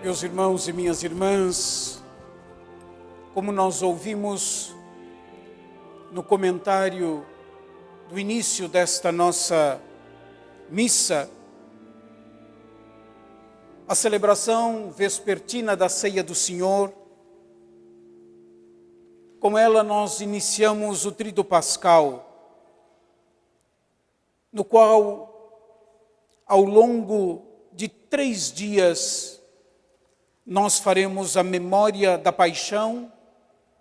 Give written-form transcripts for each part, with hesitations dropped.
Meus irmãos e minhas irmãs, como nós ouvimos no comentário do início desta nossa missa, a celebração vespertina da Ceia do Senhor, com ela nós iniciamos o Tríduo Pascal, no qual, ao longo de 3 dias, nós faremos a memória da paixão,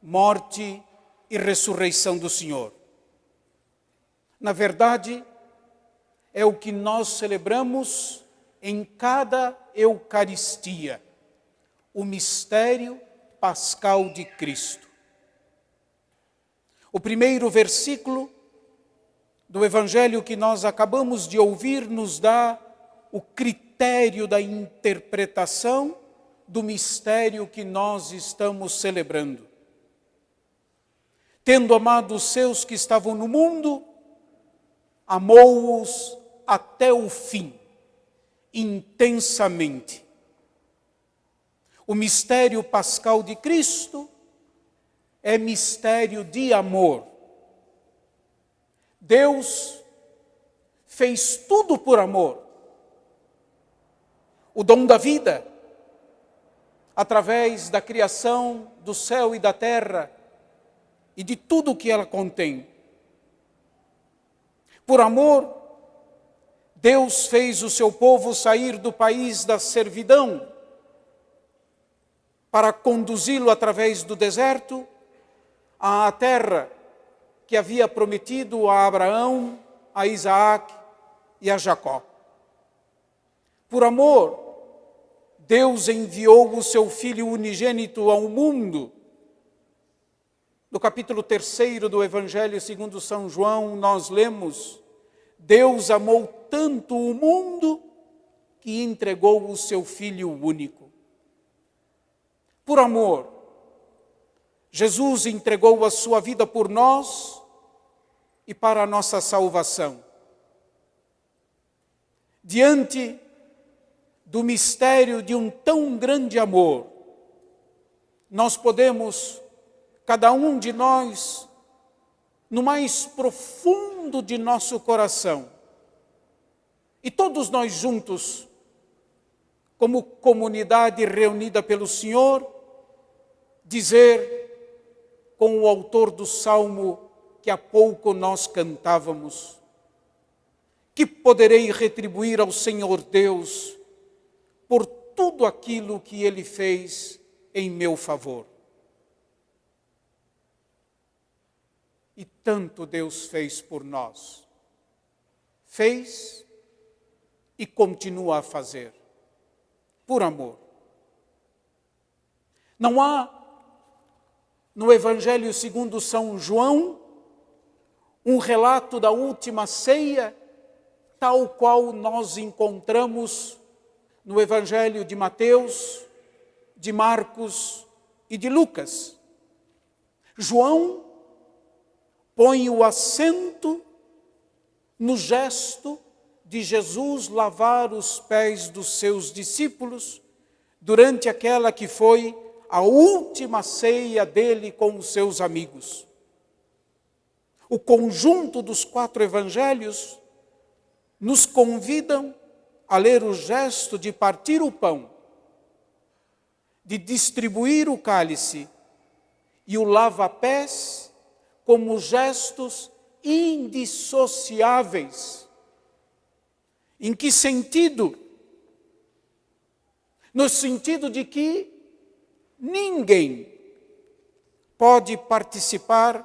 morte e ressurreição do Senhor. Na verdade, é o que nós celebramos em cada Eucaristia, o mistério pascal de Cristo. O primeiro versículo do Evangelho que nós acabamos de ouvir nos dá o critério da interpretação do mistério que nós estamos celebrando. Tendo amado os seus que estavam no mundo, amou-os até o fim, intensamente. O mistério pascal de Cristo é mistério de amor. Deus fez tudo por amor. O dom da vida, através da criação do céu e da terra e de tudo o que ela contém. Por amor, Deus fez o seu povo sair do país da servidão para conduzi-lo através do deserto à terra que havia prometido a Abraão, a Isaac e a Jacó. Por amor, Deus enviou o seu Filho unigênito ao mundo. No capítulo 3 do Evangelho segundo São João, nós lemos: Deus amou tanto o mundo que entregou o seu Filho único. Por amor, Jesus entregou a sua vida por nós e para a nossa salvação. Diante do mistério de um tão grande amor, nós podemos, cada um de nós, no mais profundo de nosso coração, e todos nós juntos, como comunidade reunida pelo Senhor, dizer com o autor do Salmo que há pouco nós cantávamos: que poderei retribuir ao Senhor Deus por tudo aquilo que Ele fez em meu favor. E tanto Deus fez por nós. Fez e continua a fazer. Por amor. Não há no Evangelho segundo São João um relato da última ceia tal qual nós encontramos no Evangelho de Mateus, de Marcos e de Lucas. João põe o acento no gesto de Jesus lavar os pés dos seus discípulos durante aquela que foi a última ceia dele com os seus amigos. O conjunto dos 4 evangelhos nos convidam a ler o gesto de partir o pão, de distribuir o cálice e o lava-pés como gestos indissociáveis. Em que sentido? No sentido de que ninguém pode participar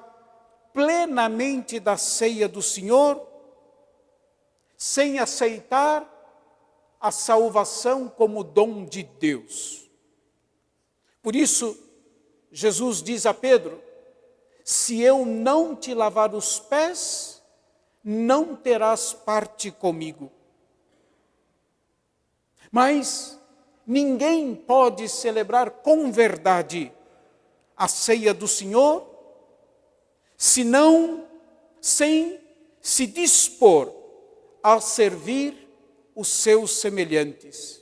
plenamente da ceia do Senhor sem aceitar a salvação como dom de Deus. Por isso, Jesus diz a Pedro: se eu não te lavar os pés, não terás parte comigo. Mas ninguém pode celebrar com verdade a ceia do Senhor, senão sem se dispor a servir os seus semelhantes.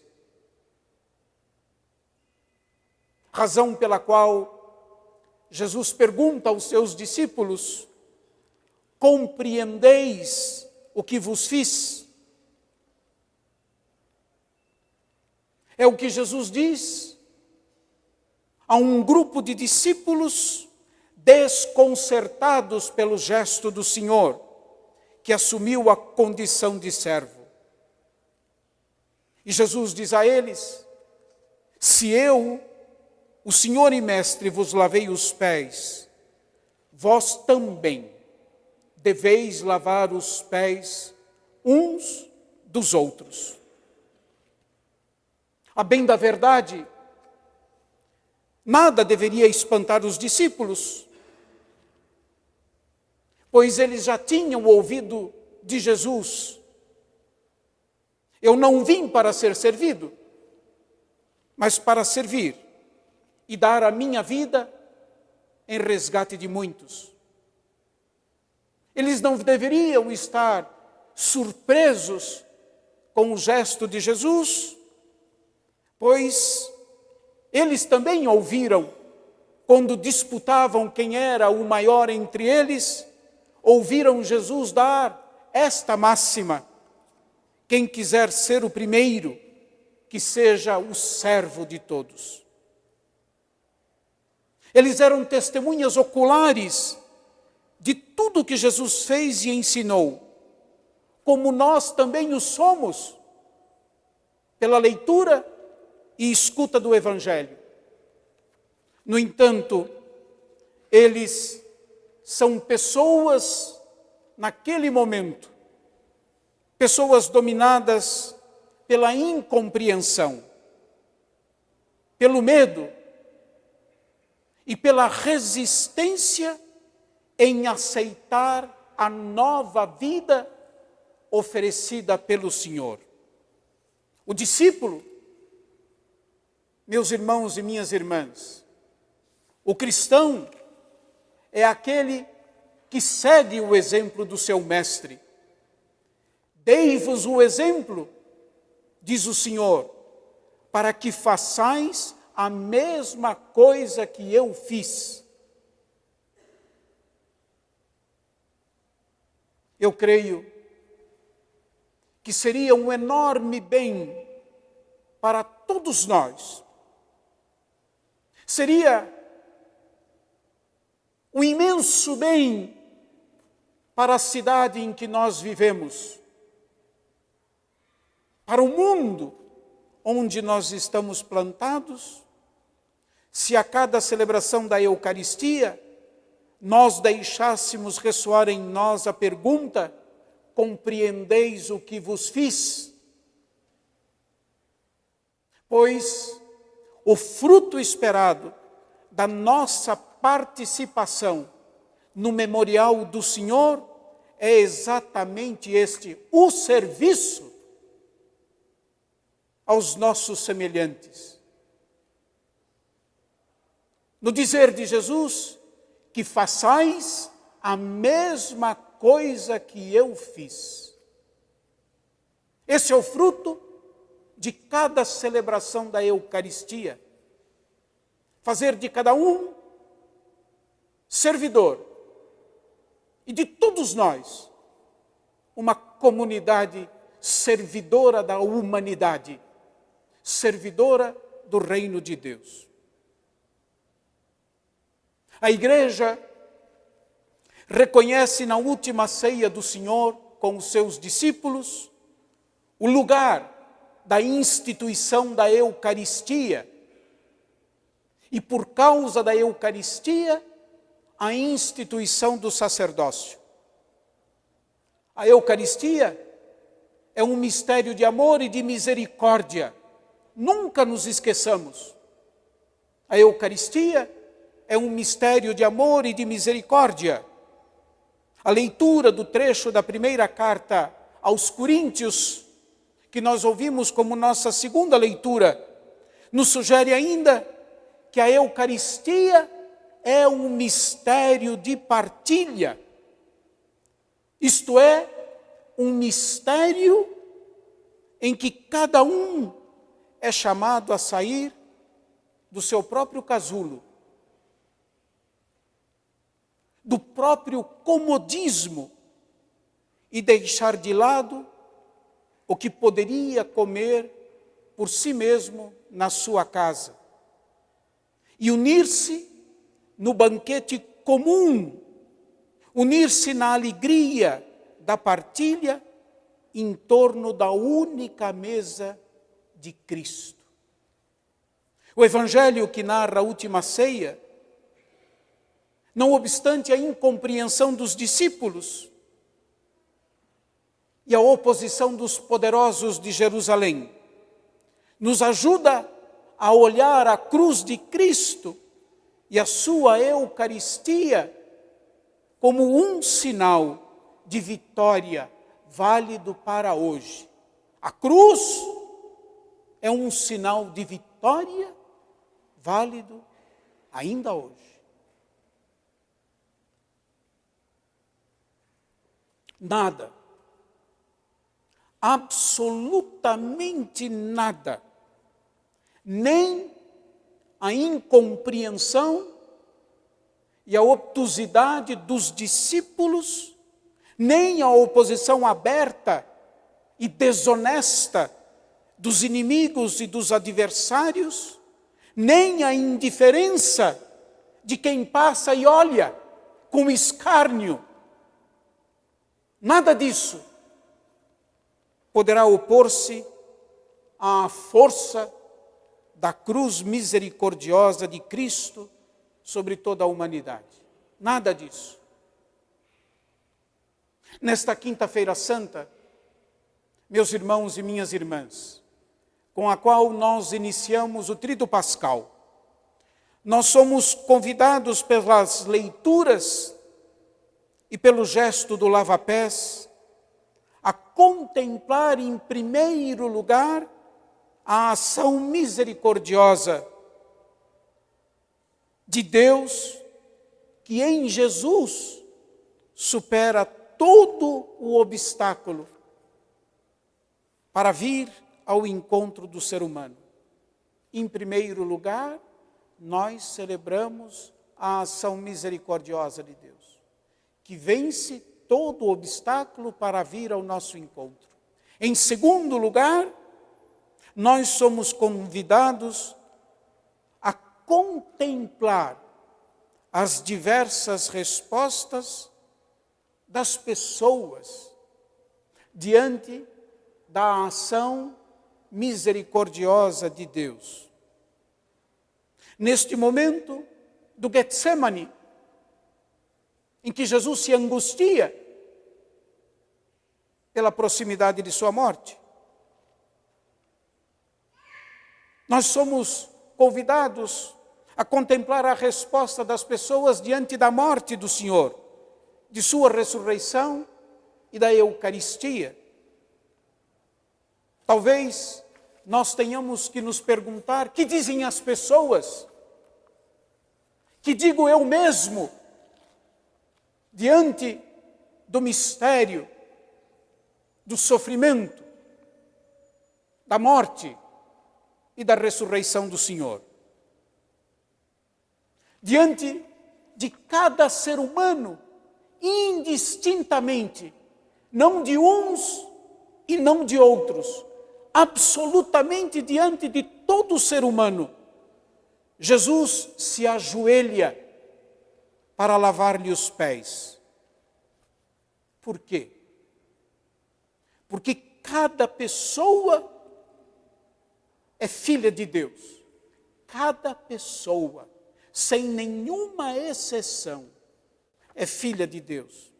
razão pela qual Jesus pergunta aos seus discípulos: compreendeis o que vos fiz? É o que Jesus diz a um grupo de discípulos desconcertados pelo gesto do Senhor, que assumiu a condição de servo. E Jesus diz a eles: se eu, o Senhor e Mestre, vos lavei os pés, vós também deveis lavar os pés uns dos outros. A bem da verdade, nada deveria espantar os discípulos, pois eles já tinham ouvido de Jesus: eu não vim para ser servido, mas para servir e dar a minha vida em resgate de muitos. Eles não deveriam estar surpresos com o gesto de Jesus, pois eles também ouviram, quando disputavam quem era o maior entre eles, ouviram Jesus dar esta máxima: quem quiser ser o primeiro, que seja o servo de todos. Eles eram testemunhas oculares de tudo que Jesus fez e ensinou, como nós também o somos, pela leitura e escuta do Evangelho. No entanto, eles são pessoas, naquele momento, pessoas dominadas pela incompreensão, pelo medo e pela resistência em aceitar a nova vida oferecida pelo Senhor. O discípulo, meus irmãos e minhas irmãs, o cristão é aquele que segue o exemplo do seu mestre. Dei-vos o exemplo, diz o Senhor, para que façais a mesma coisa que eu fiz. Eu creio que seria um enorme bem para todos nós. Seria um imenso bem para a cidade em que nós vivemos, para o mundo onde nós estamos plantados, se a cada celebração da Eucaristia nós deixássemos ressoar em nós a pergunta: compreendeis o que vos fiz? Pois o fruto esperado da nossa participação no memorial do Senhor é exatamente este: o serviço aos nossos semelhantes. No dizer de Jesus, que façais a mesma coisa que eu fiz. Esse é o fruto de cada celebração da Eucaristia. Fazer de cada um servidor e de todos nós uma comunidade servidora da humanidade, servidora do reino de Deus. A Igreja reconhece na última ceia do Senhor com os seus discípulos o lugar da instituição da Eucaristia e, por causa da Eucaristia, a instituição do sacerdócio. A Eucaristia é um mistério de amor e de misericórdia. Nunca nos esqueçamos. A Eucaristia é um mistério de amor e de misericórdia. A leitura do trecho da primeira carta aos Coríntios, que nós ouvimos como nossa segunda leitura, nos sugere ainda que a Eucaristia é um mistério de partilha. Isto é, um mistério em que cada um é chamado a sair do seu próprio casulo, do próprio comodismo e deixar de lado o que poderia comer por si mesmo na sua casa e unir-se no banquete comum, unir-se na alegria da partilha em torno da única mesa de Cristo. O Evangelho que narra a última ceia, não obstante a incompreensão dos discípulos e a oposição dos poderosos de Jerusalém, nos ajuda a olhar a cruz de Cristo e a sua Eucaristia como um sinal de vitória válido para hoje. A cruz é um sinal de vitória válido ainda hoje. Nada, absolutamente nada, nem a incompreensão e a obtusidade dos discípulos, nem a oposição aberta e desonesta dos inimigos e dos adversários, nem a indiferença de quem passa e olha com escárnio. Nada disso poderá opor-se à força da cruz misericordiosa de Cristo sobre toda a humanidade. Nada disso. Nesta quinta-feira santa, meus irmãos e minhas irmãs, com a qual nós iniciamos o Tríduo Pascal, nós somos convidados pelas leituras e pelo gesto do lava-pés a contemplar em primeiro lugar a ação misericordiosa de Deus, que em Jesus supera todo o obstáculo para vir ao encontro do ser humano. Em primeiro lugar, nós celebramos a ação misericordiosa de Deus, que vence todo o obstáculo para vir ao nosso encontro. Em segundo lugar, nós somos convidados a contemplar as diversas respostas das pessoas diante da ação misericordiosa de Deus. Neste momento do Getsemane, em que Jesus se angustia pela proximidade de sua morte, nós somos convidados a contemplar a resposta das pessoas diante da morte do Senhor, de sua ressurreição e da Eucaristia. Talvez nós tenhamos que nos perguntar: que dizem as pessoas? Que digo eu mesmo diante do mistério, do sofrimento, da morte e da ressurreição do Senhor? Diante de cada ser humano, indistintamente, não de uns e não de outros, absolutamente diante de todo ser humano, Jesus se ajoelha para lavar-lhe os pés. Por quê? Porque cada pessoa é filha de Deus. Cada pessoa, sem nenhuma exceção, é filha de Deus.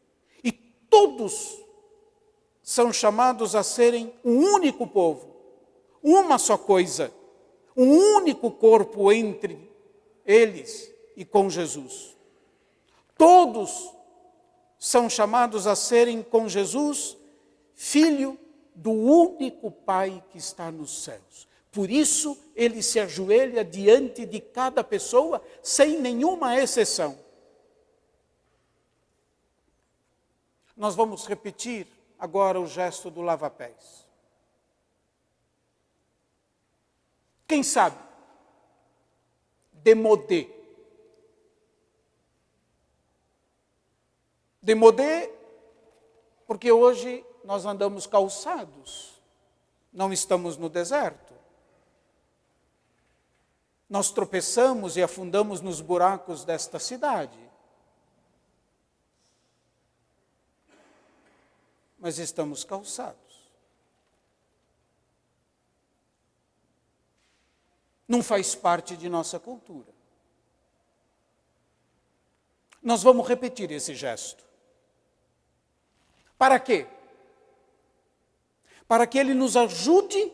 E todos são chamados a serem um único povo, uma só coisa, um único corpo entre eles e com Jesus. Todos são chamados a serem com Jesus filho do único Pai que está nos céus. Por isso, ele se ajoelha diante de cada pessoa, sem nenhuma exceção. Nós vamos repetir agora o gesto do lava-pés. Quem sabe démodé. Démodé porque hoje nós andamos calçados, não estamos no deserto. Nós tropeçamos e afundamos nos buracos desta cidade. Mas estamos calçados. Não faz parte de nossa cultura. Nós vamos repetir esse gesto. Para quê? Para que ele nos ajude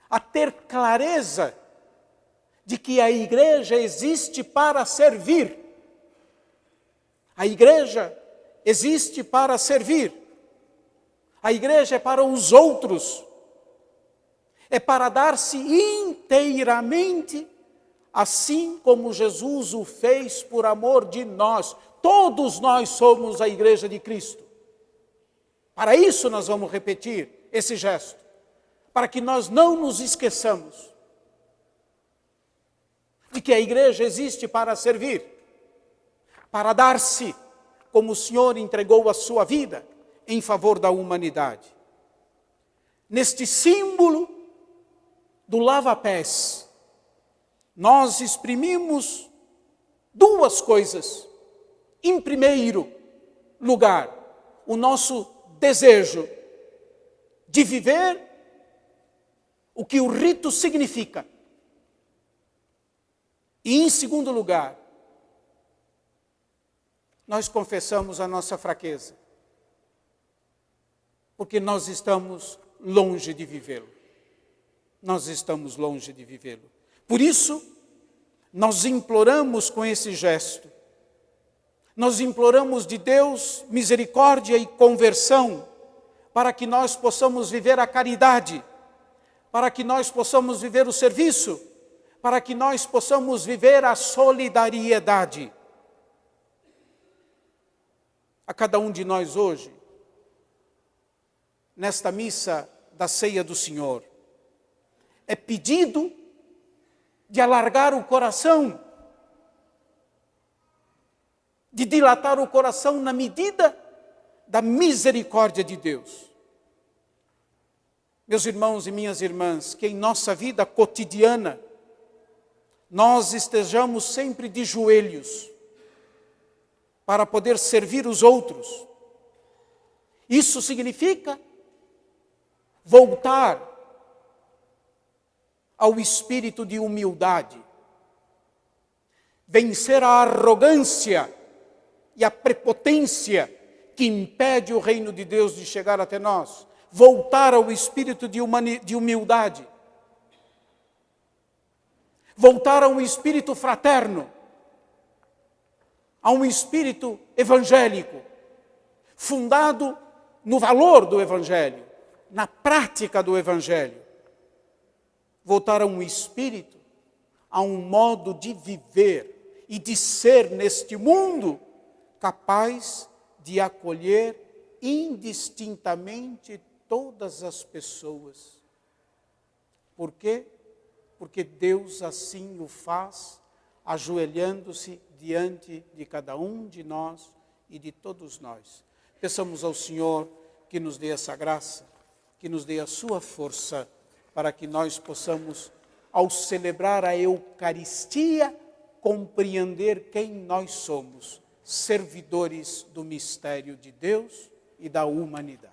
a ter clareza de que a igreja existe para servir. A igreja existe para servir. A igreja é para os outros. É para dar-se inteiramente, assim como Jesus o fez por amor de nós. Todos nós somos a igreja de Cristo. Para isso nós vamos repetir esse gesto. Para que nós não nos esqueçamos de que a igreja existe para servir, para dar-se, como o Senhor entregou a sua vida em favor da humanidade. Neste símbolo do lava-pés, nós exprimimos duas coisas. Em primeiro lugar, o nosso desejo de viver o que o rito significa. E em segundo lugar, nós confessamos a nossa fraqueza, porque nós estamos longe de vivê-lo. Nós estamos longe de vivê-lo. Por isso, nós imploramos com esse gesto, nós imploramos de Deus misericórdia e conversão, para que nós possamos viver a caridade, para que nós possamos viver o serviço, para que nós possamos viver a solidariedade. A cada um de nós hoje, nesta missa da ceia do Senhor, é pedido de alargar o coração, de dilatar o coração na medida da misericórdia de Deus. Meus irmãos e minhas irmãs, que em nossa vida cotidiana, nós estejamos sempre de joelhos, para poder servir os outros. Isso significa voltar ao espírito de humildade, vencer a arrogância e a prepotência que impede o reino de Deus de chegar até nós, voltar ao espírito de humildade, voltar a um espírito fraterno, a um espírito evangélico, fundado no valor do Evangelho, na prática do Evangelho. Voltar a um espírito, a um modo de viver e de ser neste mundo capaz de acolher indistintamente todas as pessoas. Por quê? Porque Deus assim o faz, ajoelhando-se diante de cada um de nós e de todos nós. Peçamos ao Senhor que nos dê essa graça, que nos dê a sua força, para que nós possamos, ao celebrar a Eucaristia, compreender quem nós somos, servidores do mistério de Deus e da humanidade.